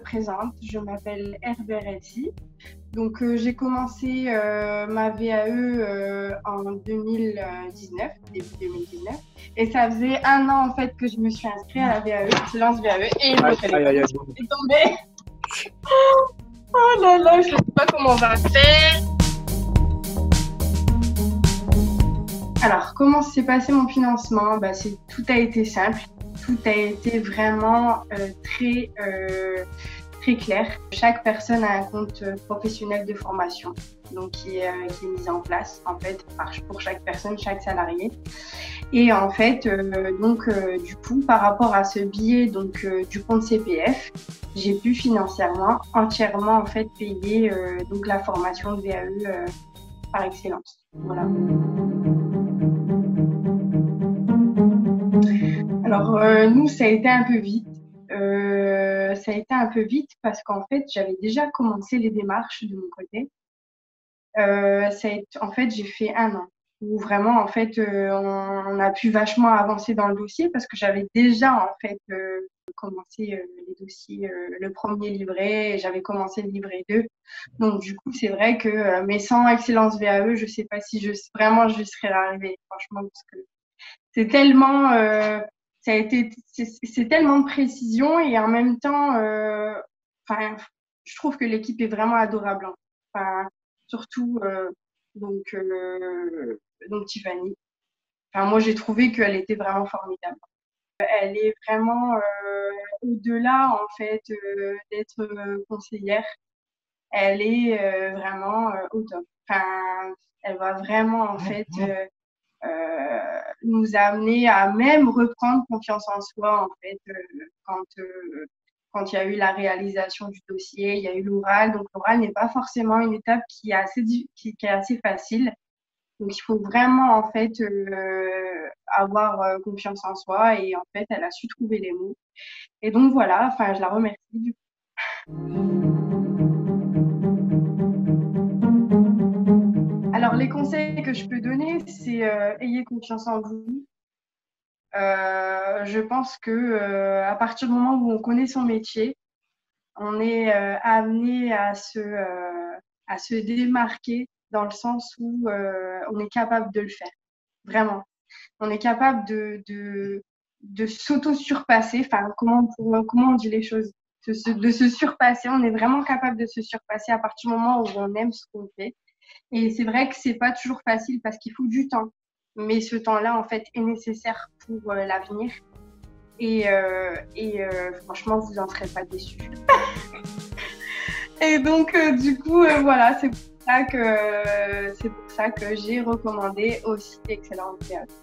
présente, je m'appelle Herbe Redzi. Donc, j'ai commencé ma VAE en 2019, début 2019. Et ça faisait 1 an, en fait, que je me suis inscrite à la VAE, Silence VAE, et mon téléphone est tombé. Oh là là, je ne sais pas comment on va faire. Alors, comment s'est passé mon financement? Tout a été simple. Tout a été vraiment très clair. Chaque personne a un compte professionnel de formation, donc qui est mis en place en fait pour chaque personne, chaque salarié. Et en fait, du coup, par rapport à ce billet du compte CPF, j'ai pu financièrement entièrement en fait payer la formation de VAE par excellence. Voilà. Alors, nous, ça a été un peu vite. Parce qu'en fait, j'avais déjà commencé les démarches de mon côté. En fait, j'ai fait 1 an où vraiment, en fait, on a pu vachement avancer dans le dossier parce que j'avais déjà, en fait, commencé les dossiers, le premier livret, et j'avais commencé le livret 2. Donc, du coup, c'est vrai que, mais sans Excellence VAE, je sais pas si vraiment je serais arrivée, franchement, parce que c'est tellement, c'est tellement de précision et en même temps, je trouve que l'équipe est vraiment adorable. Enfin, surtout, donc, euh, donc Tiffany. Enfin, moi, j'ai trouvé qu'elle était vraiment formidable. Elle est vraiment au-delà, en fait, d'être conseillère. Elle est vraiment au top. Enfin, elle va vraiment, en fait, nous a amené à même reprendre confiance en soi, en fait, quand il y a eu la réalisation du dossier, il y a eu l'oral. Donc, l'oral n'est pas forcément une étape qui est assez facile. Donc, il faut vraiment, en fait, avoir confiance en soi. Et en fait, elle a su trouver les mots. Et donc, voilà, enfin, je la remercie du coup. Alors, les conseils que je peux donner, c'est ayez confiance en vous. Je pense que à partir du moment où on connaît son métier, on est amené à se démarquer dans le sens où on est capable de le faire. Vraiment. On est capable de s'auto-surpasser. Enfin, comment on dit les choses? De se surpasser. On est vraiment capable de se surpasser à partir du moment où on aime ce qu'on fait. Et c'est vrai que c'est pas toujours facile parce qu'il faut du temps. Mais ce temps-là, en fait, est nécessaire pour l'avenir. Et franchement, vous en serez pas déçus. Et donc, du coup, voilà, c'est pour ça que j'ai recommandé aussi Excellence Théâtre.